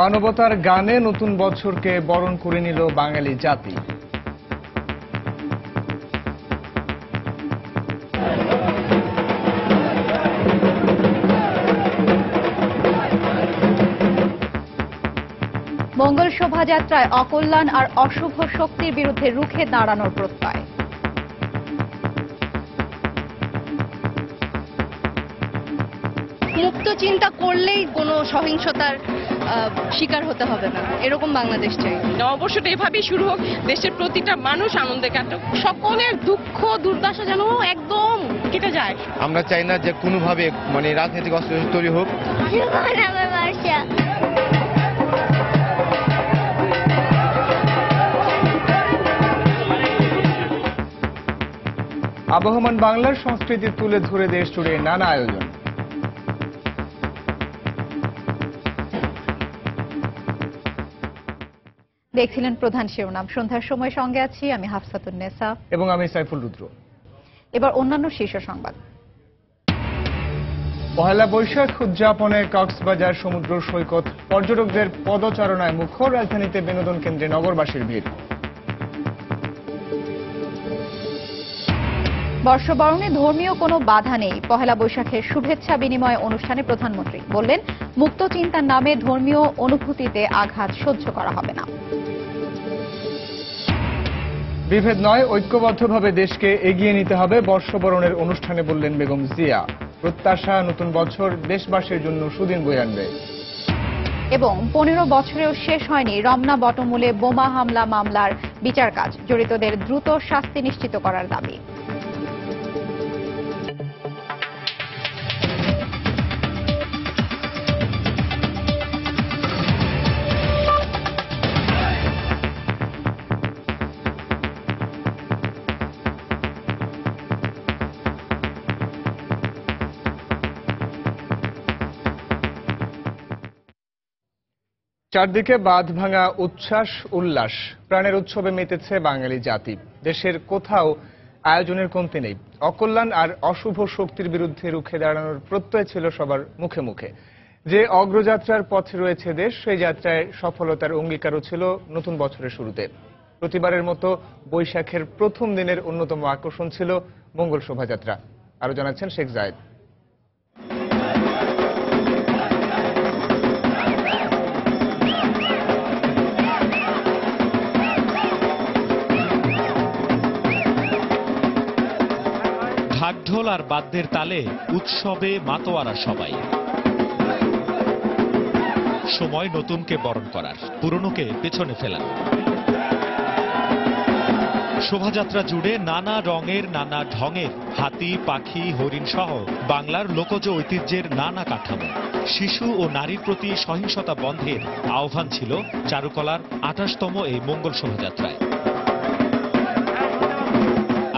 মানবতার গানে নতুন বছরকে বরণ করে নিল বাঙালি জাতি। মঙ্গল শোভাযাত্রায় অকল্যাণ আর অশুভ শক্তির বিরুদ্ধে রুখে দাঁড়ানোর প্রত্যয়। মুক্ত চিন্তা করলেই কোনো সহিংসতার শিকার হতে হবে না, এরকম বাংলাদেশ চাই। নববর্ষটা এভাবেই শুরু হোক, দেশের প্রতিটা মানুষ আনন্দে কাটুক, সকলের দুঃখ দুর্দশা যেন একদম কেটে যায়। আমরা চাই না যে কোনোভাবে রাজনৈতিক অস্থিরতা তৈরি হোক। আবহমান বাংলার সংস্কৃতি তুলে ধরে দেশ জুড়ে নানা আয়োজন। দেখছিলেন প্রধান শিরোনাম। সন্ধ্যার সময় সঙ্গে আছি আমি হাফসাতুন নেসা এবং আমি সাইফুল রুদ্র। এবার অন্যান্য শীর্ষ সংবাদ। পহেলা বৈশাখ উদযাপনে কক্সবাজার সমুদ্র সৈকত পর্যটকদের পদচারণায় মুখর, রাজধানীতে বিনোদন কেন্দ্রে নগরবাসীর ভিড়। বর্ষবরণে ধর্মীয় কোনো বাধা নেই। পহেলা বৈশাখের শুভেচ্ছা বিনিময় অনুষ্ঠানে প্রধানমন্ত্রী বললেন, মুক্ত চিন্তার নামে ধর্মীয় অনুভূতিতে আঘাত সহ্য করা হবে না। বিভেদ নয়, ঐক্যবদ্ধভাবে দেশকে এগিয়ে নিতে হবে, বর্ষবরণের অনুষ্ঠানে বললেন বেগম জিয়া। প্রত্যাশা, নতুন বছর দেশবাসীর জন্য সুদিন বয়ে আনবে। এবং 15 বছরেও শেষ হয়নি রমনা বটমূলে বোমা হামলা মামলার বিচার কাজ। জড়িতদের দ্রুত শাস্তি নিশ্চিত করার দাবি। চারদিকে বাঁধ ভাঙা উচ্ছ্বাস উল্লাস, প্রাণের উৎসবে মেতেছে বাঙালি জাতি। দেশের কোথাও আয়োজনের কমতি নেই। অকল্যাণ আর অশুভ শক্তির বিরুদ্ধে রুখে দাঁড়ানোর প্রত্যয় ছিল সবার মুখে মুখে। যে অগ্রযাত্রার পথে রয়েছে দেশ, সেই যাত্রায় সফলতার অঙ্গীকারও ছিল নতুন বছরের শুরুতে। প্রতিবারের মতো বৈশাখের প্রথম দিনের অন্যতম আকর্ষণ ছিল মঙ্গল শোভাযাত্রা। আরো জানাচ্ছেন শেখ জায়েদ। ঢাকঢোল আর বাদ্যের তালে উৎসবে মাতোয়ারা সবাই। সময় নতুনকে বরণ করার, পুরনোকে পেছনে ফেলার। শোভাযাত্রা জুড়ে নানা রঙের নানা ঢঙের হাতি, পাখি, হরিণ সহ বাংলার লোকজ ঐতিহ্যের নানা কাঠামো। শিশু ও নারীর প্রতি সহিংসতা বন্ধের আহ্বান ছিল চারুকলার 28তম এই মঙ্গল শোভাযাত্রায়।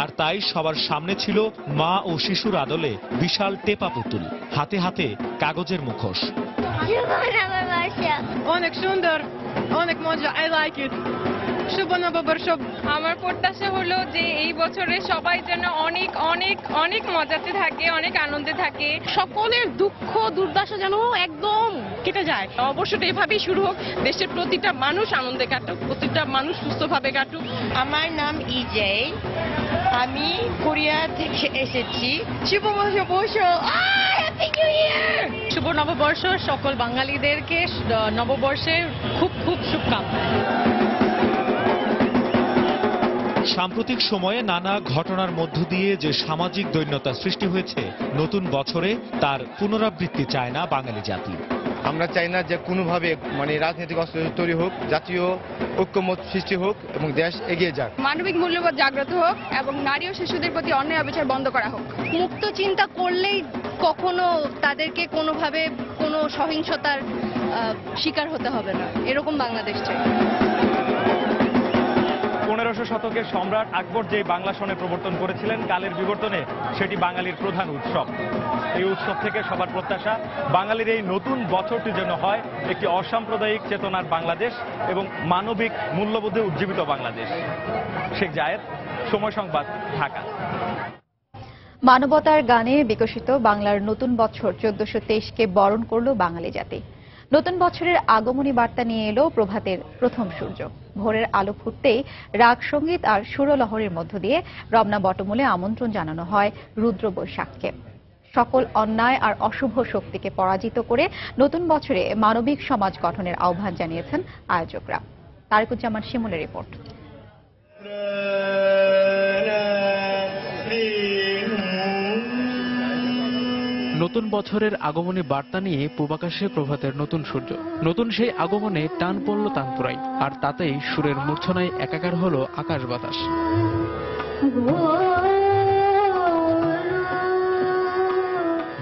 আর তাই সবার সামনে ছিল মা ও শিশুর আদলে বিশাল টেপা পুতুল, হাতে হাতে কাগজের মুখোশ। অনেক সুন্দর, অনেক মজা, আই লাইক ইট। শুভ নববর্ষ। আমার প্রত্যাশা হলো যে এই বছরে সবাই যেন অনেক অনেক অনেক মজাতে থাকে, অনেক আনন্দে থাকে, সকলের দুঃখ দুর্দশা যেন একদম কেটে যায়। নববর্ষটা এভাবেই শুরু হোক, দেশের প্রতিটা মানুষ আনন্দে কাটুক, প্রতিটা মানুষ সুস্থভাবে কাটুক। আমার নাম ইজে, আমি কোরিয়া থেকে এসেছি। শুভ নববর্ষ, হ্যাপি নিউ ইয়ার। শুভ নববর্ষ, সকল বাঙালিদেরকে নববর্ষের খুব খুব শুভকামনা। সাম্প্রতিক সময়ে নানা ঘটনার মধ্য দিয়ে যে সামাজিক দৈন্যতা সৃষ্টি হয়েছে, নতুন বছরে তার পুনরাবৃত্তি চায় না বাঙালি জাতি। আমরা চাই না যে কোনোভাবে রাজনৈতিক অস্থিরতা তৈরি হোক, জাতীয় ঐক্যমত সৃষ্টি হোক এবং দেশ এগিয়ে যাক। মানবিক মূল্যবোধ জাগ্রত হোক এবং নারী ও শিশুদের প্রতি অন্যায় অবিচার বন্ধ করা হোক। মুক্ত চিন্তা করলেই কখনো তাদেরকে কোনোভাবে কোনো সহিংসতার শিকার হতে হবে না, এরকম বাংলাদেশ চাই। 1500 শতকের সম্রাট আকবর যে বাংলা সনে প্রবর্তন করেছিলেন, কালের বিবর্তনে সেটি বাঙালির প্রধান উৎসব। এই উৎসব থেকে সবার প্রত্যাশা বাঙালির এই নতুন বছরটি যেন হয় একটি অসাম্প্রদায়িক চেতনার বাংলাদেশ এবং মানবিক মূল্যবোধে উজ্জীবিত বাংলাদেশ। শেখ জায়েদ, সময় সংবাদ, ঢাকা। মানবতার গানে বিকশিত বাংলার নতুন বছর 1423কে বরণ করল বাঙালি জাতি। নতুন বছরের আগমনী বার্তা নিয়ে এলো প্রভাতের প্রথম সূর্য। ভোরের আলো ফুটতেই রাগ সঙ্গীত আর সুরলহরীর মধ্য দিয়ে রমনা বটমূলে আমন্ত্রণ জানানো হয় রুদ্র বৈশাখকে। সকল অন্যায় আর অশুভ শক্তিকে পরাজিত করে নতুন বছরে মানবিক সমাজ গঠনের আহ্বান জানিয়েছেন আয়োজকরা। তারেকুজ্জামান শিমুলের রিপোর্ট। নতুন বছরের আগমনী বার্তা নিয়ে পূবাকাশে প্রভাতের নতুন সূর্য। নতুন সেই আগমনে টান পড়ল তানপুরাই, আর তাতেই সুরের মূর্ছনায় একাকার হলো আকাশ বাতাস।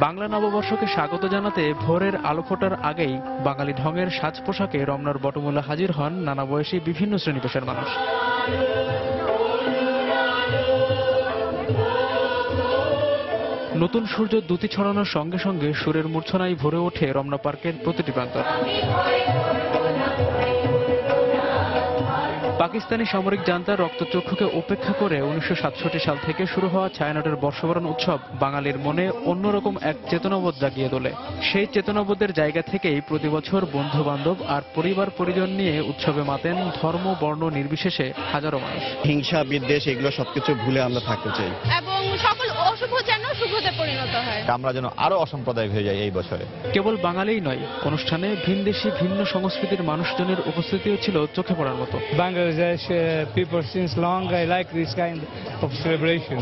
বাংলা নববর্ষকে স্বাগত জানাতে ভোরের আলো ফোটার আগেই বাঙালি ঢঙের সাজ পোশাকে রমনার বটমূলে হাজির হন নানা বয়সী বিভিন্ন শ্রেণী পেশার মানুষ। নতুন সূর্য দ্যুতি ছড়ানোর সঙ্গে সঙ্গে সুরের মূর্ছনায় ভরে ওঠে রমনা পার্কের প্রতিটি প্রান্তর। পাকিস্তানি সামরিক জান্তার রক্তচক্ষুকে উপেক্ষা করে 1967 সাল থেকে শুরু হওয়া ছায়ানটের বর্ষবরণ উৎসব বাঙালির মনে অন্যরকম এক চেতনাবোধ জাগিয়ে তোলে। সেই চেতনাবোধের জায়গা থেকেই প্রতি বছর বন্ধু বান্ধব আর পরিবার পরিজন নিয়ে উৎসবে মাতেন ধর্ম বর্ণ নির্বিশেষে হাজারো মানুষ। হিংসা বিদ্বেষ এগুলো সবকিছু ভুলে আমরা থাকতে চাই এবং সকল অশুভ যেন শুভতে পরিণত হয়। আমরা যেন আরো অসাম্প্রদায়িক হয়ে যাই এই বছরে। কেবল বাঙালিই নয়, অনুষ্ঠানে ভিনদেশি ভিন্ন সংস্কৃতির মানুষজনের উপস্থিতিও ছিল চোখে পড়ার মতো। Bangladesh people since long I like this kind of celebration.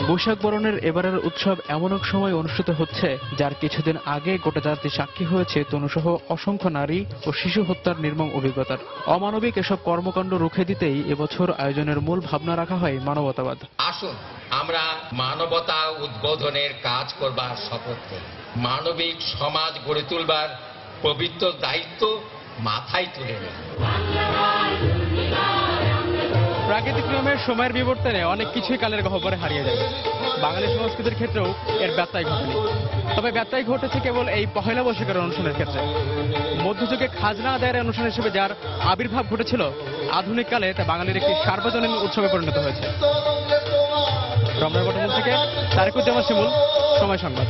Boishakh বরণের এবারের উৎসব এমন এক সময় অনুষ্ঠিত হচ্ছে যার কিছুদিন আগে গোটা জাতি সাক্ষী হয়েছে তনুসহ অসংখ্য নারী ও শিশু হত্যার নির্মম অভিজ্ঞতার। অমানবিক এসব কর্মকাণ্ড রুখে দিতেই এবছর আয়োজনের মূল ভাবনা রাখা হয় মানবতাবাদ। আসুন আমরা মানবতা উদ্বোধনের কাজ করবার শপথ করি। মানবিক সমাজ গড়ে তুলবার পবিত্র দায়িত্ব মাথায় তুলে নিই। প্রাকৃতিক নিয়মের সময়ের বিবর্তনে অনেক কিছুই কালের গহ্বরে হারিয়ে যাবে। বাঙালি সংস্কৃতির ক্ষেত্রেও এর ব্যত্যয় ঘটেনি। তবে ব্যত্যয় ঘটেছে কেবল এই পহেলা বৈশাখের অনুষ্ঠানের ক্ষেত্রে। মধ্যযুগে খাজনা আদায়ের অনুষ্ঠান হিসেবে যার আবির্ভাব ঘটেছিল, আধুনিক কালে তা বাঙালির একটি সার্বজনীন উৎসবে পরিণত হয়েছে। রমনার বটমূল থেকে তারেকুজ্জামান শিমুল, সময় সংবাদ।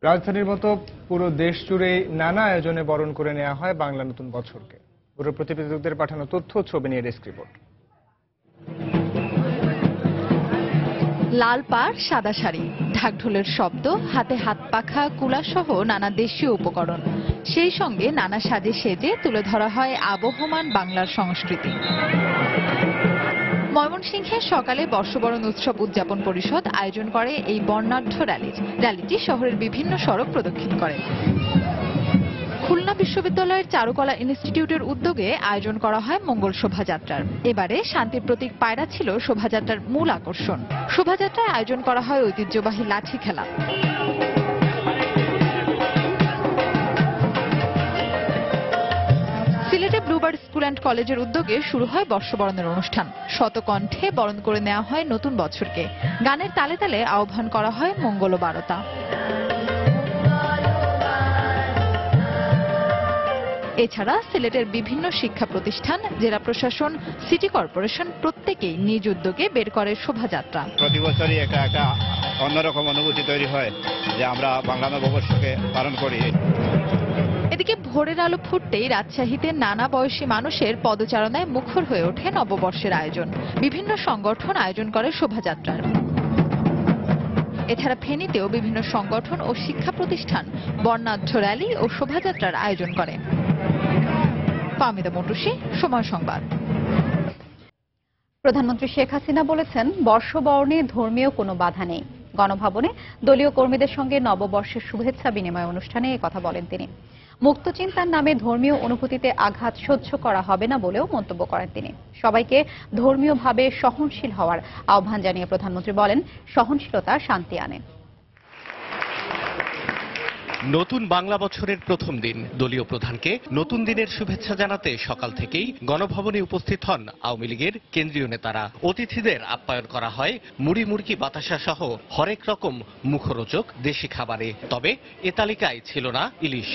রাজধানীর মতো পুরো দেশ জুড়ে নানা আয়োজনে বরণ করে নেওয়া হয় বাংলা নতুন বছরকে। পুরো প্রতিবেদকদের পাঠানো তথ্য ছবি নিয়ে ডেস্ক রিপোর্ট। লাল পাড়, সাদা শাড়ি, ঢাকঢোলের শব্দ, হাতে হাত পাখা, কুলাসহ নানা দেশীয় উপকরণ, সেই সঙ্গে নানা সাজে সেজে তুলে ধরা হয় আবহমান বাংলার সংস্কৃতি। ময়মনসিংহে সকালে বর্ষবরণ উৎসব উদযাপন পরিষদ আয়োজন করে এই বর্ণাঢ্য র্যালিটি শহরের বিভিন্ন সড়ক প্রদক্ষিণ করে। খুলনা বিশ্ববিদ্যালয়ের চারুকলা ইনস্টিটিউটের উদ্যোগে আয়োজন করা হয় মঙ্গল শোভাযাত্রার। এবারে শান্তির প্রতীক পায়রা ছিল শোভাযাত্রার মূল আকর্ষণ। শোভাযাত্রায় আয়োজন করা হয় ঐতিহ্যবাহী লাঠি খেলা। সিলেটে ব্লুবার্ড স্কুল অ্যান্ড কলেজের উদ্যোগে শুরু হয় বর্ষবরণের অনুষ্ঠান। শতকণ্ঠে বরণ করে নেওয়া হয় নতুন বছরকে। গানের তালে তালে আহ্বান করা হয় মঙ্গল বারতা। এছাড়া সিলেটের বিভিন্ন শিক্ষা প্রতিষ্ঠান, জেলা প্রশাসন, সিটি কর্পোরেশন প্রত্যেকেই নিজ উদ্যোগে বের করে শোভাযাত্রা। প্রতি বছরই একটা অন্যরকম অনুভূতি তৈরি হয় যে আমরা বাংলা নববর্ষকে পালন করি। এদিকে ভোরের আলো ফুটতেই রাজশাহীতে নানা বয়সী মানুষের পদচারণায় মুখর হয়ে ওঠে নববর্ষের আয়োজন। বিভিন্ন সংগঠন আয়োজন করে শোভাযাত্রার। এছাড়া ফেনীতেও বিভিন্ন সংগঠন ও শিক্ষা প্রতিষ্ঠান বর্ণাঢ্য র্যালি ও শোভাযাত্রার আয়োজন করে। ফাহমিদা মন্টুসী, সময় সংবাদ। প্রধানমন্ত্রী শেখ হাসিনা বলেছেন, বর্ষবরণে ধর্মীয় কোনো বাধা নেই। গণভবনে দলীয় কর্মীদের সঙ্গে নববর্ষের শুভেচ্ছা বিনিময় অনুষ্ঠানে এই কথা বলেন তিনি। মুক্ত চিন্তার নামে ধর্মীয় অনুভূতিতে আঘাত সহ্য করা হবে না বলেও মন্তব্য করেন তিনি। সবাইকে ধর্মীয়ভাবে সহনশীল হওয়ার আহ্বান জানিয়ে প্রধানমন্ত্রী বলেন, সহনশীলতা শান্তি আনে। নতুন বাংলা বছরের প্রথম দিন দলীয় প্রধানকে নতুন দিনের শুভেচ্ছা জানাতে সকাল থেকেই গণভবনে উপস্থিত হন আওয়ামী লীগের কেন্দ্রীয় নেতারা। অতিথিদের আপ্যায়ন করা হয় মুড়ি মুড়কি বাতাসা সহ হরেক রকম মুখরোচক দেশি খাবারে। তবে এ তালিকায় ছিল না ইলিশ।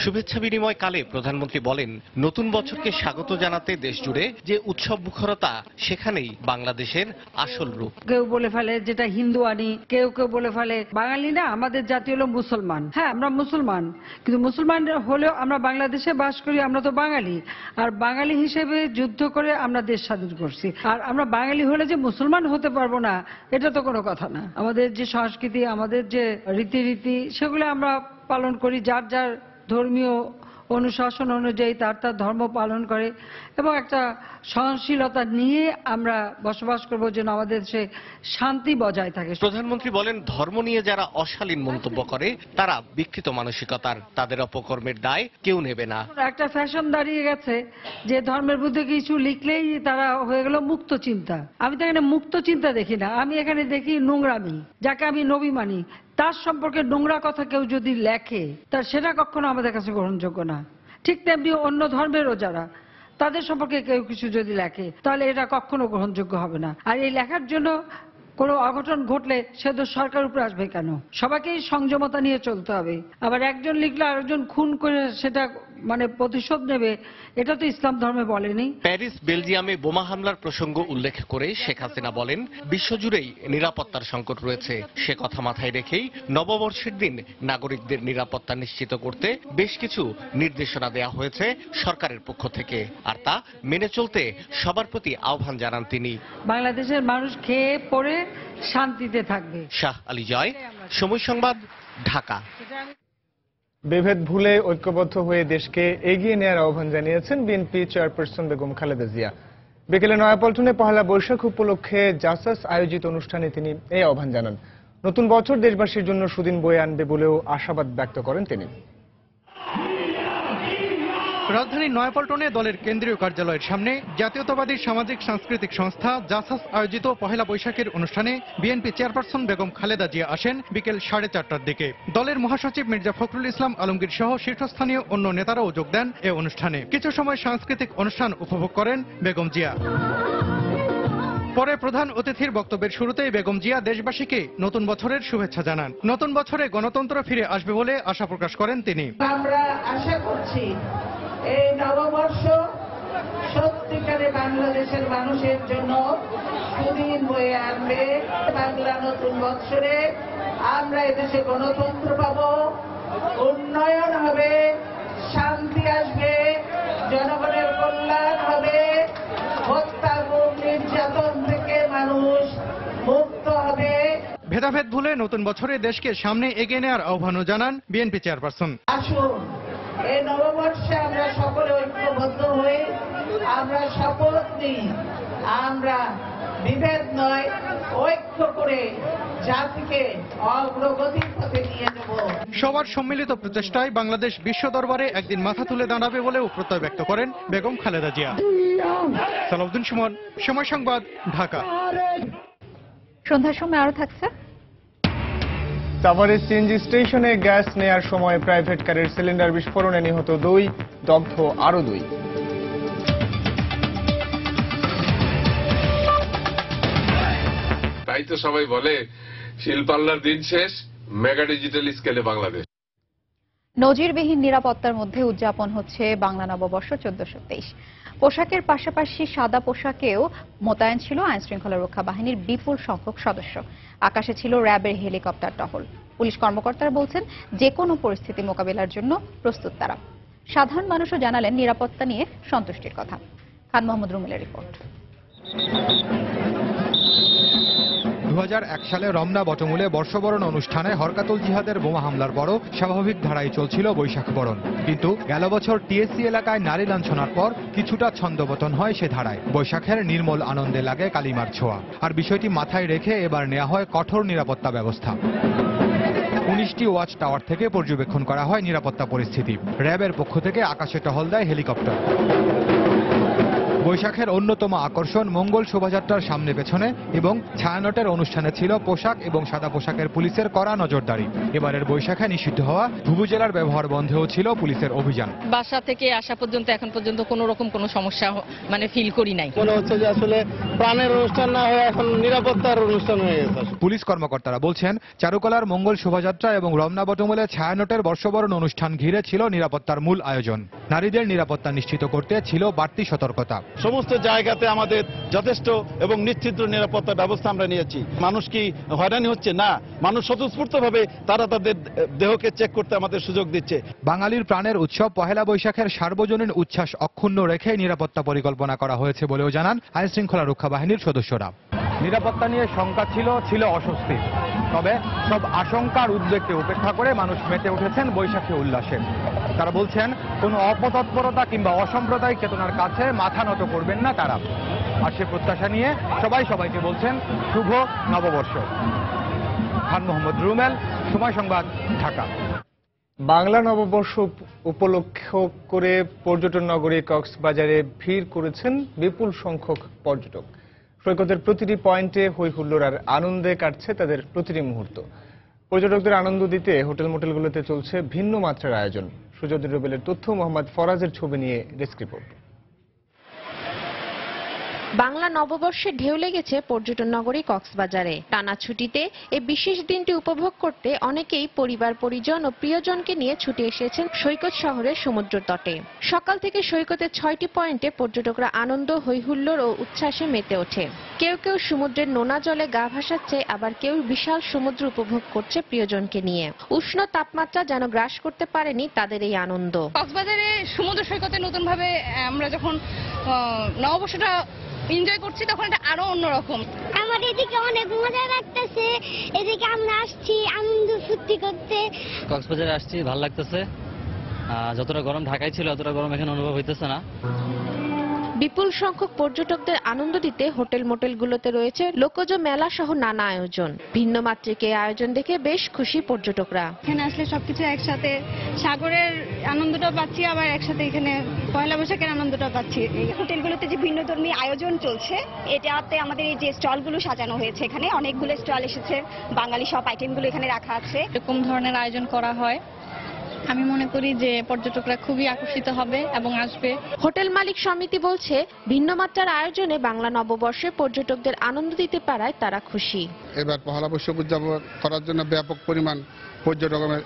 শুভেচ্ছা বিনিময় কালে প্রধানমন্ত্রী বলেন, নতুন বছরকে স্বাগত জানাতে দেশ জুড়ে যে উৎসব মুখরতা, সেখানেই বাংলাদেশের আসল রূপ। কেউ বলে ফেলে যেটা হিন্দু আনি, কেউ কেউ বলে ফেলে বাঙালি না, আমাদের জাতি হলো মুসলমান। হ্যাঁ, আমরা মুসলমান, কিন্তু মুসলমান হলেও আমরা বাংলাদেশে বাস করি, আমরা তো বাঙালি। আর বাঙালি হিসেবে যুদ্ধ করে আমরা দেশ স্বাধীন করছি। আর আমরা বাঙালি হলে যে মুসলমান হতে পারবো না, এটা তো কোনো কথা না। আমাদের যে সংস্কৃতি, আমাদের যে রীতিনীতি, সেগুলো আমরা পালন করি। যার যার ধর্মীয় অনুশাসন অনুযায়ী তার তার ধর্ম পালন করে এবং একটা সহনশীলতা নিয়ে আমরা বসবাস করব, যেন আমাদের দেশে শান্তি বজায় থাকে। প্রধানমন্ত্রী বলেন, ধর্ম নিয়ে যারা অশালীন মন্তব্য করে তারা বিকৃত মানসিকতার, তাদের অপকর্মের দায় কেউ নেবে না। একটা ফ্যাশন দাঁড়িয়ে গেছে যে ধর্মের বিরুদ্ধে কিছু লিখলেই তারা হয়ে গেল মুক্ত চিন্তা। আমি তো এখানে মুক্ত চিন্তা দেখি না, আমি এখানে দেখি নোংরামি। যাকে আমি নবী মানি, তার সম্পর্কে নোংরা কথা কেউ যদি লেখে, তার সেটা কখনো আমাদের কাছে গ্রহণযোগ্য না। ঠিক তেমনি অন্য ধর্মেরও যারা, তাদের সম্পর্কে কেউ কিছু যদি লেখে, তাহলে এটা কখনো গ্রহণযোগ্য হবে না। আর এই লেখার জন্য কোনো অঘটন ঘটলে সে তো সরকার উপরে আসবে কেন? সবাইকেই সংযমতা নিয়ে চলতে হবে। আবার একজন লিখলে আরেকজন খুন করে সেটা প্রতিশোধ নেবে, এটা তো ইসলাম ধর্মে বলেনি। প্যারিস বেলজিয়ামে বোমা হামলার প্রসঙ্গ উল্লেখ করে শেখ হাসিনা বলেন, বিশ্বজুড়েই নিরাপত্তার সংকট রয়েছে। সে কথা মাথায় রেখেই নববর্ষের দিন নাগরিকদের নিরাপত্তা নিশ্চিত করতে বেশ কিছু নির্দেশনা দেওয়া হয়েছে সরকারের পক্ষ থেকে, আর তা মেনে চলতে সবার প্রতি আহ্বান জানান তিনি। বাংলাদেশের মানুষ খেয়ে পড়ে শান্তিতে থাকবে। শাহ আলী জয়, সময় সংবাদ, ঢাকা। বিভেদ ভুলে ঐক্যবদ্ধ হয়ে দেশকে এগিয়ে নেওয়ার আহ্বান জানিয়েছেন বিএনপি চেয়ারপারসন বেগম খালেদা জিয়া। বিকেলে নয়াপল্টনে পহেলা বৈশাখ উপলক্ষে জাসাস আয়োজিত অনুষ্ঠানে তিনি এই আহ্বান জানান। নতুন বছর দেশবাসীর জন্য সুদিন বয়ে আনবে বলেও আশাবাদ ব্যক্ত করেন তিনি। রাজধানীর নয়াপল্টনে দলের কেন্দ্রীয় কার্যালয়ের সামনে জাতীয়তাবাদী সামাজিক সাংস্কৃতিক সংস্থা জাসাস আয়োজিত পহেলা বৈশাখের অনুষ্ঠানে বিএনপি চেয়ারপারসন বেগম খালেদা জিয়া আসেন বিকেল 4:30টার দিকে। দলের মহাসচিব মির্জা ফখরুল ইসলাম আলমগীর সহ শীর্ষস্থানীয় অন্য নেতারাও যোগ দেন এ অনুষ্ঠানে। কিছু সময় সাংস্কৃতিক অনুষ্ঠান উপভোগ করেন বেগম জিয়া। পরে প্রধান অতিথির বক্তব্যের শুরুতেই বেগম জিয়া দেশবাসীকে নতুন বছরের শুভেচ্ছা জানান। নতুন বছরে গণতন্ত্র ফিরে আসবে বলে আশা প্রকাশ করেন তিনি। আমরা আশা করছি এই নববর্ষ সত্যিকারে বাংলাদেশের মানুষের জন্য সুদিন বয়ে আনবে। বাংলা নতুন বৎসরে আমরা এদেশে গণতন্ত্র পাব, উন্নয়ন হবে, শান্তি আসবে, জনগণের কল্যাণ হবে, হত্যা গুম নির্যাতন থেকে মানুষ মুক্ত হবে। ভেদাভেদ ভুলে নতুন বছরে দেশকে সামনে এগিয়ে নেওয়ার আহ্বানও জানান বিএনপি চেয়ারপারসন। আসুন এই নববর্ষে আমরা সকলে ঐক্যবদ্ধ হয়ে আমরা শপথ নিই, আমরা বিভেদ নয় ঐক্য করে জাতিকে অগ্রগতির পথে নিয়ে যাব। সবার সম্মিলিত প্রচেষ্টায় বাংলাদেশ বিশ্ব দরবারে একদিন মাথা তুলে দাঁড়াবে বলেও প্রত্যয় ব্যক্ত করেন বেগম খালেদা জিয়া। সালাউদ্দিন সুমন, সময় সংবাদ, ঢাকা। সন্ধ্যার সময় আরো থাকছে। সাভারের সিএনজি স্টেশনে গ্যাস নেয়ার সময় প্রাইভেট কারের সিলিন্ডার বিস্ফোরণে নিহত 2, দগ্ধ আরো 2। তাই তো সবাই বলে শিল্পাল্লার দিন শেষ, মেগা ডিজিটাল স্কেলে বাংলাদেশ। নজিরবিহীন নিরাপত্তার মধ্যে উদযাপন হচ্ছে বাংলা নববর্ষ 1423। পোশাকের পাশাপাশি সাদা পোশাকেও মোতায়েন ছিল আইনশৃঙ্খলা রক্ষা বাহিনীর বিপুল সংখ্যক সদস্য। আকাশে ছিল র্যাবের হেলিকপ্টার টহল। পুলিশ কর্মকর্তারা বলছেন, যে কোনো পরিস্থিতি মোকাবেলার জন্য প্রস্তুত তারা। সাধারণ মানুষও জানালেন নিরাপত্তা নিয়ে সন্তুষ্টির কথা। খান মোহাম্মদ রুমিলের রিপোর্ট। 2001 সালে রমনা বটমূলে বর্ষবরণ অনুষ্ঠানে হরকাতুল জিহাদের বোমা হামলার পরও স্বাভাবিক ধারায় চলছিল বৈশাখ বরণ। কিন্তু গেল বছর টিএসসি এলাকায় নারী লাঞ্ছনার পর কিছুটা ছন্দপতন হয় সে ধারায়। বৈশাখের নির্মল আনন্দে লাগে কালিমার ছোঁয়া। আর বিষয়টি মাথায় রেখে এবার নেওয়া হয় কঠোর নিরাপত্তা ব্যবস্থা। 19টি ওয়াচ টাওয়ার থেকে পর্যবেক্ষণ করা হয় নিরাপত্তা পরিস্থিতি। র্যাবের পক্ষ থেকে আকাশে টহল দেয় হেলিকপ্টার। বৈশাখের অন্যতম আকর্ষণ মঙ্গল শোভাযাত্রার সামনে পেছনে এবং ছায়ানটের অনুষ্ঠানে ছিল পোশাক এবং সাদা পোশাকের পুলিশের কড়া নজরদারি। এবারের বৈশাখে নিষিদ্ধ হওয়া ভুবুজেলার ব্যবহার বন্ধেও ছিল পুলিশের অভিযান। বাসা থেকে আসা পর্যন্ত এখন পর্যন্ত কোনো রকম কোনো সমস্যা ফিল করি নাই। মনে হচ্ছে যে আসলে প্রাণের অনুষ্ঠান না হয়ে এখন নিরাপত্তার অনুষ্ঠান হয়ে গেছে। পুলিশ কর্মকর্তারা বলছেন, চারুকলার মঙ্গল শোভাযাত্রা এবং রমনা বটমূলে ছায়ানটের বর্ষবরণ অনুষ্ঠান ঘিরে ছিল নিরাপত্তার মূল আয়োজন। নারীদের নিরাপত্তা নিশ্চিত করতে ছিল বাড়তি সতর্কতা। সমস্ত জায়গাতে আমাদের যথেষ্ট এবং নিশ্চিত নিরাপত্তা ব্যবস্থা আমরা নিয়েছি। মানুষ কি হয়রানি হচ্ছে না, মানুষ স্বতঃস্ফূর্তভাবে তারা তাদের দেহকে চেক করতে আমাদের সুযোগ দিচ্ছে। বাঙালির প্রাণের উৎসব পহেলা বৈশাখের সার্বজনীন উচ্ছ্বাস অক্ষুণ্ণ রেখে নিরাপত্তা পরিকল্পনা করা হয়েছে বলেও জানান আইন শৃঙ্খলা রক্ষা বাহিনীর সদস্যরা। নিরাপত্তা নিয়ে শঙ্কা ছিল অস্বস্তি, তবে সব আশঙ্কার উদ্বেগকে উপেক্ষা করে মানুষ মেতে উঠেছেন বৈশাখী উল্লাসে। তারা বলছেন, কোনো অপতৎপরতা কিংবা অসাম্প্রদায়িক চেতনার কাছে মাথা নত করবেন না তারা। আর সে প্রত্যাশা নিয়ে সবাইকে বলছেন শুভ নববর্ষ। খান মোহাম্মদ রুমেল, সময় সংবাদ, ঢাকা। বাংলা নববর্ষ উপলক্ষ করে পর্যটন নগরী কক্সবাজারে ভিড় করেছেন বিপুল সংখ্যক পর্যটক। সৈকতের প্রতিটি পয়েন্টে হই হুল্লোড় আর আনন্দে কাটছে তাদের প্রতিটি মুহূর্ত। পর্যটকদের আনন্দ দিতে হোটেল মোটেলগুলোতে চলছে ভিন্ন মাত্রার আয়োজন। সুজয় রুবেলের তথ্য, মোহাম্মদ ফরাজের ছবি নিয়ে ডেস্ক রিপোর্ট। বাংলা নববর্ষে ঢেউ লেগেছে পর্যটন নগরী কক্সবাজারে। টানা ছুটিতে এই বিশেষ দিনটি উপভোগ করতে অনেকেই পরিবার পরিজন ও প্রিয়জনকে নিয়ে ছুটে এসেছেন সৈকত শহরের সমুদ্র তটে। সকাল থেকে সৈকতের 6টি পয়েন্টে পর্যটকরা আনন্দ, হৈহুল্লোড় ও উচ্ছ্বাসে মেতে ওঠে। কেউ কেউ সমুদ্রের নোনা জলে গা ভাসাচ্ছে, আবার কেউ বিশাল সমুদ্র উপভোগ করছে প্রিয়জনকে নিয়ে। উষ্ণ তাপমাত্রা যেন গ্রাস করতে পারেনি তাদের এই আনন্দ। কক্সবাজারে সমুদ্র সৈকতে নতুন ভাবে আমরা যখন নববর্ষটা এনজয় করছি তখন এটা আরো অন্যরকম। আমাদের এদিকে অনেক মজা লাগতেছে, এদিকে আমরা আসছি আনন্দ ফুর্তি করতে। কক্সবাজারে আসছি, ভালো লাগতেছে। যতটা গরম ঢাকায় ছিল অতটা গরম এখানে অনুভব হইতেছে না। বিপুল সংখ্যক পর্যটকদের আনন্দ দিতে হোটেল মোটেলগুলোতে রয়েছে লোকজ মেলা সহ নানা আয়োজন। ভিন্ন মাত্রিক এই আয়োজন দেখে বেশ খুশি পর্যটকরা। এখানে আসলে সবকিছু একসাথে, সাগরের আনন্দটা পাচ্ছি, আবার একসাথে এখানে পয়লা বৈশাখের আনন্দটা পাচ্ছি। হোটেলগুলোতে যে ভিন্নধর্মী আয়োজন চলছে, এটাতে আমাদের এই যে স্টলগুলো সাজানো হয়েছে, এখানে অনেকগুলো স্টল এসেছে, বাঙালি সব আইটেমগুলো এখানে রাখা আছে। এরকম ধরনের আয়োজন করা হয়, আমি মনে করি যে পর্যটকরা খুবই আকর্ষিত হবে এবং আসবে। হোটেল মালিক সমিতি বলছে, ভিন্ন মাত্রার আয়োজনে বাংলা নববর্ষে পর্যটকদের আনন্দ দিতে পারায় তারা খুশি। এবার পহেলা বৈশাখ উদযাপন করার জন্য ব্যাপক পরিমাণ পর্যটকের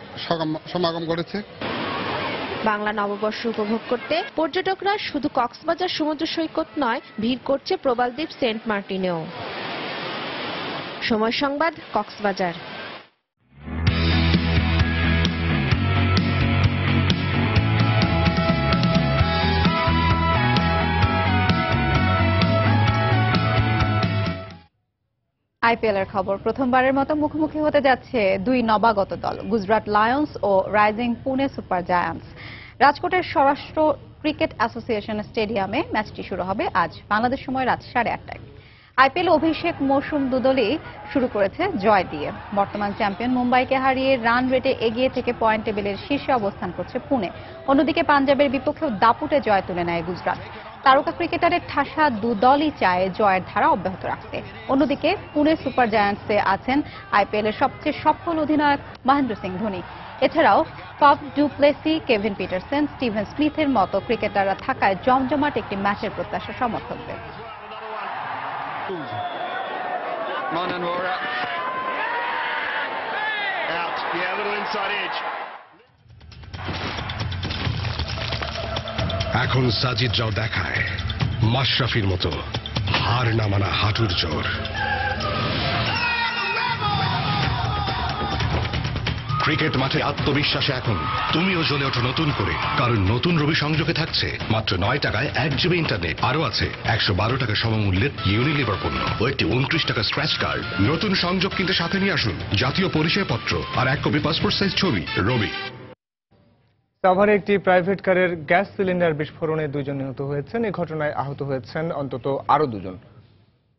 সমাগম ঘটেছে। বাংলা নববর্ষ উপভোগ করতে পর্যটকরা শুধু কক্সবাজার সমুদ্র সৈকত নয়, ভিড় করছে প্রবালদ্বীপ, সেন্ট মার্টিনেও। সময় সংবাদ, কক্সবাজার। আইপিএল এর খবর। প্রথমবারের মতো মুখোমুখি হতে যাচ্ছে দুই নবাগত দল, গুজরাট লায়ন্স ও রাইজিং পুনে সুপার জায়ান্টস। রাজকোটের স্বরাষ্ট্র ক্রিকেট অ্যাসোসিয়েশন স্টেডিয়ামে ম্যাচটি শুরু হবে আজ বাংলাদেশ সময় রাত 8:30টায়। আইপিএল অভিষেক মৌসুম দুদলই শুরু করেছে জয় দিয়ে। বর্তমান চ্যাম্পিয়ন মুম্বাইকে হারিয়ে রান রেটে এগিয়ে থেকে পয়েন্ট টেবিলের শীর্ষে অবস্থান করছে পুনে। অন্যদিকে পাঞ্জাবের বিপক্ষেও দাপুটে জয় তুলে নেয় গুজরাট। তারকা ক্রিকেটারের ঠাসা দুদলই চায় জয়ের ধারা অব্যাহত রাখতে। অন্যদিকে পুনে সুপার জায়ান্টসে আছেন আইপিএল এর সবচেয়ে সফল অধিনায়ক মহেন্দ্র সিং ধোনি। এছাড়াও Faf du Plessis, Kevin Pietersen, Steven স্মিথের মতো ক্রিকেটাররা থাকায় জমজমাট একটি ম্যাচের প্রত্যাশা সমর্থকদের। এখন সাজিদরাও দেখায় মাশরাফির মতো হার না মানা হাঁটুর জোর। ক্রিকেট মাঠে আত্মবিশ্বাসে এখন তুমিও জ্বলে ওঠো নতুন করে, কারণ নতুন রবি সংযোগে থাকছে মাত্র 9 টাকায় 1 জিবি ইন্টারনেট। আরও আছে 112 টাকা সমমূল্যের ইউনিলিভার পণ্য ও একটি 29 টাকা স্ক্র্যাচ কার্ড। নতুন সংযোগ কিনতে সাথে নিয়ে আসুন জাতীয় পরিচয়পত্র আর 1 কপি পাসপোর্ট সাইজ ছবি। রবি। সাভারে একটি প্রাইভেট কারের গ্যাস সিলিন্ডার বিস্ফোরণে 2 জন নিহত হয়েছেন। এই ঘটনায় আহত হয়েছেন অন্তত আরও 2 জন।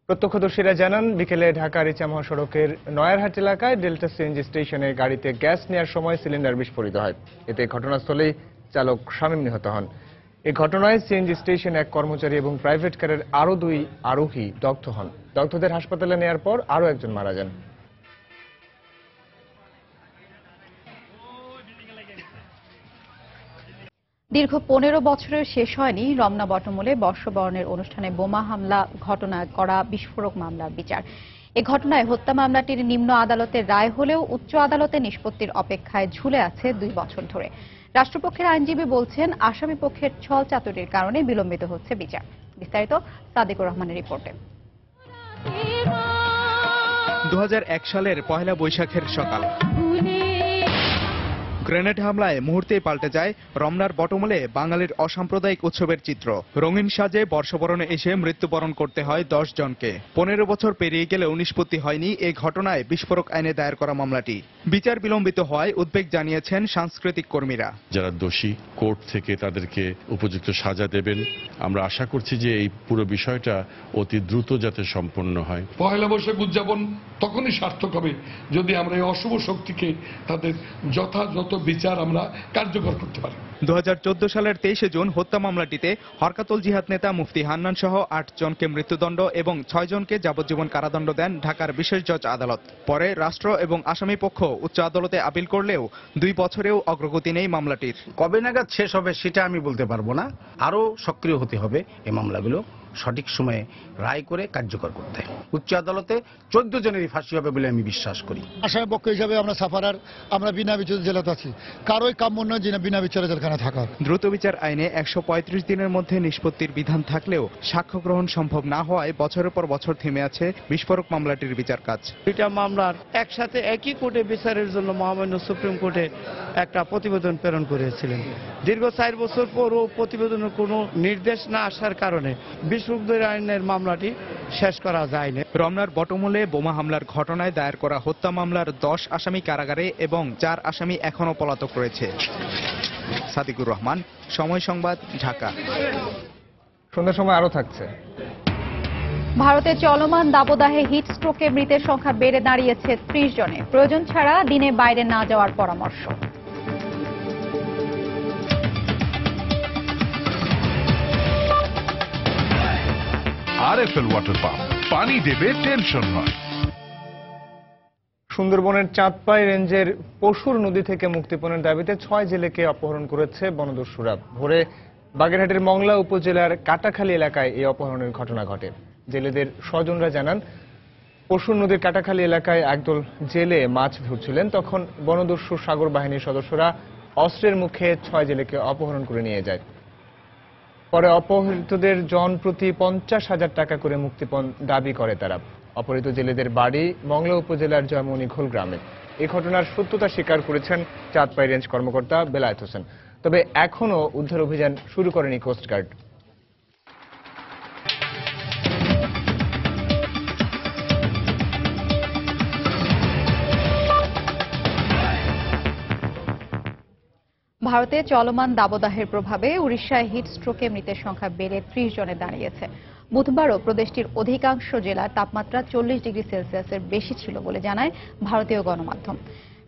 প্রত্যক্ষদর্শীরা জানান, বিকেলে ঢাকার ইচা মহাসড়কের নয়ারহাট এলাকায় ডেল্টা সিএনজি স্টেশনে গাড়িতে গ্যাস নেওয়ার সময় সিলিন্ডার বিস্ফোরিত হয়। এতে ঘটনাস্থলেই চালক শামীম নিহত হন। এ ঘটনায় সিএনজি স্টেশন এক কর্মচারী এবং প্রাইভেট কারের আরও 2 আরোহী দগ্ধ হন। দগ্ধদের হাসপাতালে নেয়ার পর আরও একজন মারা যান। দীর্ঘ 15 বছরের শেষ হয়নি রমনা বটমূলে বর্ষবরণের অনুষ্ঠানে বোমা হামলা ঘটনায় করা বিস্ফোরক মামলার বিচার। এ ঘটনায় হত্যা মামলাটির নিম্ন আদালতের রায় হলেও উচ্চ আদালতে নিষ্পত্তির অপেক্ষায় ঝুলে আছে 2 বছর ধরে। রাষ্ট্রপক্ষের আইনজীবী বলছেন আসামি পক্ষের ছল চাতুরির কারণে বিলম্বিত হচ্ছে বিচার। বিস্তারিত সাদিকুর রহমানের রিপোর্টে। 2001 সালের পহেলা বৈশাখের সকাল। গ্রেনেড হামলায় মুহূর্তেই পাল্টে যায় রমনার বটমূলে বাঙালির অসাম্প্রদায়িক উৎসবের চিত্র। রঙিন সাজে বর্ষবরণে এসে মৃত্যুবরণ করতে হয় 10 জনকে। 15 বছর পেরিয়ে গেলেও নিষ্পত্তি হয়নি এই ঘটনায় বিস্ফোরক আইনে দায়ের করা মামলাটি। বিচার বিলম্বিত হওয়ায় উদ্বেগ জানিয়েছেন সাংস্কৃতিক কর্মীরা। যারা দোষী কোর্ট থেকে তাদেরকে উপযুক্ত সাজা দেবেন। আমরা আশা করছি যে এই পুরো বিষয়টা অতি দ্রুত যাতে সম্পন্ন হয়। পয়লা বৈশাখ উদযাপন তখনই সার্থক হবে যদি আমরা এই অশুভ শক্তিকে তাদের যথাযথ বিচার আমরা কার্যকর করতে পারি। 2014 সালের 23 জুন হত্যা মামলাটিতে হরকাতুল জিহাদ নেতা মুফতি হান্নান সহ 8 জনকে মৃত্যুদণ্ড এবং 6 জনকে যাবজ্জীবন কারাদণ্ড দেন ঢাকার বিশেষ জজ আদালত। পরে রাষ্ট্র এবং আসামি পক্ষ উচ্চ আদালতে আপিল করলেও 2 বছরেও অগ্রগতি নেই মামলাটির। কবে নাগাদ শেষ হবে সেটা আমি বলতে পারবো না। আরো সক্রিয় হতে হবে এই মামলাগুলো সঠিক সময়ে রায় করে কার্যকর করতে। উচ্চ আদালতে 14 জনেরই ফাঁসি হবে বলে আমি বিশ্বাস করি। আসামি পক্ষ হিসাবে আমরা সাফারার, আমরা বিনা বিচারে জেলাতে আছি। কারোই কাম্য নয় যে বিনা বিচারে জেলখানা থাকার। দ্রুত বিচার আইনে 135 দিনের মধ্যে নিষ্পত্তির বিধান থাকলেও সাক্ষ্য গ্রহণ সম্ভব না হওয়ায় বছরের পর বছর থেমে আছে বিস্ফোরক মামলাটির বিচার কাজ। দুইটা মামলার একসাথে একই কোর্টে বিচারের জন্য মহামান্য সুপ্রিম কোর্টে একটা প্রতিবেদন প্রেরণ করেছিলেন। দীর্ঘ 4 বছর পরও প্রতিবেদনের কোনো নির্দেশ না আসার কারণে বিস্ফোরক আইনের মামলাটি শেষ করা যায়নি। রমনার বটমূলে বোমা হামলার ঘটনায় দায়ের করা হত্যা মামলার 10 আসামি কারাগারে এবং 4 আসামি এখনও পলাতক রয়েছে। সাদিকুর রহমান, সময় সংবাদ, ঢাকা। সন্ধ্যার সময় আরো থাকছে। ভারতে চলমান দাবদাহে হিট স্ট্রোকে মৃতের সংখ্যা বেড়ে দাঁড়িয়েছে 30 জনে। প্রয়োজন ছাড়া দিনে বাইরে না যাওয়ার পরামর্শ। আরএফএল ওয়াটার পাম্প, পানি দেবে টেনশন নয়। সুন্দরবনের চাঁদপাই রেঞ্জের পশুর নদী থেকে মুক্তিপণের দাবিতে 6 জেলেকে অপহরণ করেছে বনদস্যুরা। ভোরে বাগেরহাটের মংলা উপজেলার কাটাখালী এলাকায় এই অপহরণের ঘটনা ঘটে। জেলেদের স্বজনরা জানান, পশুর নদীর কাটাখালী এলাকায় একদল জেলে মাছ ধরছিলেন। তখন বনদস্যু সাগর বাহিনীর সদস্যরা অস্ত্রের মুখে 6 জেলেকে অপহরণ করে নিয়ে যায়। পরে অপহৃতদের জন প্রতি 50,000 টাকা করে মুক্তিপণ দাবি করে তারা। অপহৃত জেলেদের বাড়ি মংলা উপজেলার জয়মণি ঘোল গ্রামে। এই ঘটনার সত্যতা স্বীকার করেছেন চাঁদপাই রেঞ্জ কর্মকর্তা বেলায়েত হোসেন। তবে এখনও উদ্ধার অভিযান শুরু করেনি কোস্টগার্ড। ভারতে চলমান দাবদাহের প্রভাবে উড়িষ্যায় হিট স্ট্রোকে মৃতের সংখ্যা বেড়ে 30 জনে দাঁড়িয়েছে। বুধবারও প্রদেশটির অধিকাংশ জেলার তাপমাত্রা 40 ডিগ্রি সেলসিয়াসের বেশি ছিল বলে জানায় ভারতীয় গণমাধ্যম।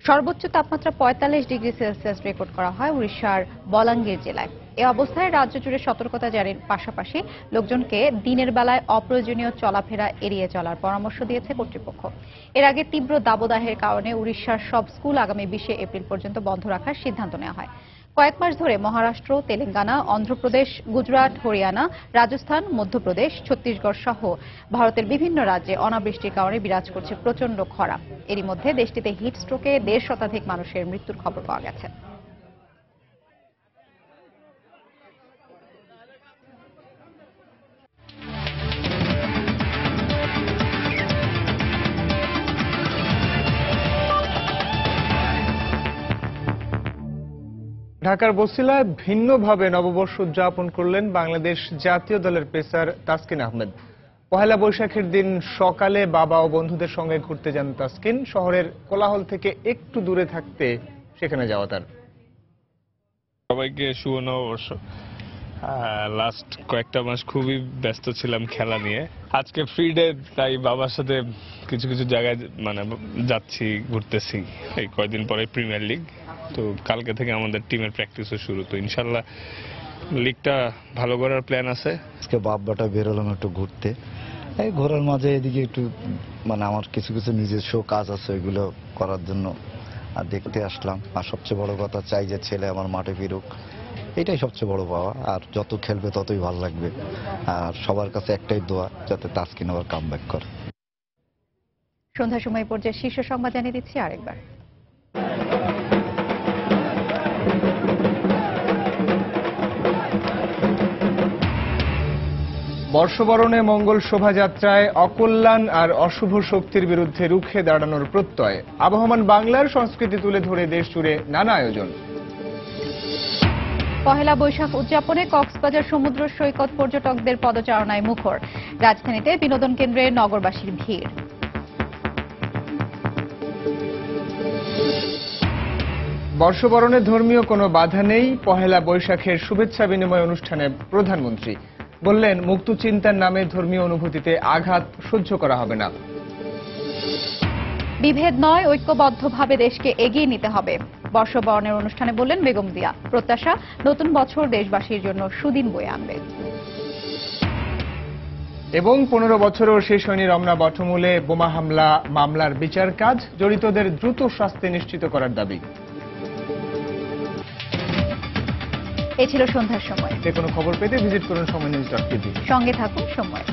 সর্বোচ্চ তাপমাত্রা 45 ডিগ্রি সেলসিয়াস রেকর্ড করা হয় উড়িষ্যার বলাঙ্গীর জেলায়। এ অবস্থায় রাজ্য জুড়ে সতর্কতা জারির পাশাপাশি লোকজনকে দিনের বেলায় অপ্রয়োজনীয় চলাফেরা এড়িয়ে চলার পরামর্শ দিয়েছে কর্তৃপক্ষ। এর আগে তীব্র দাবদাহের কারণে উড়িষ্যার সব স্কুল আগামী 20 এপ্রিল পর্যন্ত বন্ধ রাখার সিদ্ধান্ত নেওয়া হয়। কয়েক মাস ধরে মহারাষ্ট্র, তেলেঙ্গানা, অন্ধ্রপ্রদেশ, গুজরাট, হরিয়ানা, রাজস্থান, মধ্যপ্রদেশ, ছত্তিশগড় সহ ভারতের বিভিন্ন রাজ্যে অনাবৃষ্টির কারণে বিরাজ করছে প্রচণ্ড খরা। এরই মধ্যে দেশটিতে হিট স্ট্রোকে 1.5 শতাধিক মানুষের মৃত্যুর খবর পাওয়া গেছে। ঢাকার বছিলায় ভিন্নভাবে নববর্ষ উদযাপন করলেন বাংলাদেশ জাতীয় দলের পেসার তাসকিন আহমেদ। পহেলা বৈশাখের দিন সকালে বাবা ও বন্ধুদের সঙ্গে ঘুরতে যান তাসকিন। শহরের কোলাহল থেকে একটু দূরে থাকতে সেখানে যাওয়া তার। সবাইকে শুভ নববর্ষ। লাস্ট কয়েকটা মাস খুবই ব্যস্ত ছিলাম খেলা নিয়ে। আজকে ফ্রি ডে, তাই বাবার সাথে কিছু কিছু জায়গায় যাচ্ছি, ঘুরতেছি। এই কয়েকদিন পরে প্রিমিয়ার লিগ, তো কালকে থেকে আমাদের টিমের প্র্যাকটিসও শুরু। তো ইনশাল্লাহ লিগটা ভালো করার প্ল্যান আছে। আজকে বাপ্পাটা বেরোলাম একটু ঘুরতে, এই ঘোরার মাঝে এদিকে একটু মানে আমার কিছু কিছু নিজস্ব কাজ আছে ওইগুলো করার জন্য আর দেখতে আসলাম। আর সবচেয়ে বড় কথা চাই যে ছেলে আমার মাঠে ফিরুক, এটাই সবচেয়ে বড় পাওয়া। আর যত খেলবে ততই ভালো লাগবে। আর সবার কাছে একটাই দোয়া যাতে তাসকিন আবার কামব্যাক করে। সন্ধ্যার সময় পর্যায়ে শীর্ষ সংবাদ জানিয়ে দিচ্ছি আরেকবার। বর্ষবরণে মঙ্গল শোভাযাত্রায় অকল্যাণ আর অশুভ শক্তির বিরুদ্ধে রুখে দাঁড়ানোর প্রত্যয়। আবহমান বাংলার সংস্কৃতি তুলে ধরে দেশ জুড়ে নানা আয়োজন। পহেলা বৈশাখ উদযাপনে কক্সবাজার সমুদ্র সৈকত পর্যটকদের পদচারণায় মুখর। রাজধানীতে বিনোদন কেন্দ্রে নগরবাসীর ভিড়। বর্ষবরণে ধর্মীয় কোনো বাধা নেই। পহেলা বৈশাখের শুভেচ্ছা বিনিময় অনুষ্ঠানে প্রধানমন্ত্রী বললেন, মুক্ত চিন্তার নামে ধর্মীয় অনুভূতিতে আঘাত সহ্য করা হবে না। বিভেদ নয়, ঐক্যবদ্ধভাবে দেশকে এগিয়ে নিতে হবে। বর্ষবরণের অনুষ্ঠানে বললেন বেগম জিয়া। প্রত্যাশা, নতুন বছর দেশবাসীর জন্য সুদিন বয়ে আনবে। এবং 15 বছরও শেষ হয়নি রমনা বটমূলে বোমা হামলা মামলার বিচার কাজ। জড়িতদের দ্রুত শাস্তি নিশ্চিত করার দাবি। এ ছিল সন্ধ্যার সময়। যে কোনো খবর পেতে ভিজিট করুন সময়নিউজ.tv। সঙ্গে থাকুন সময়।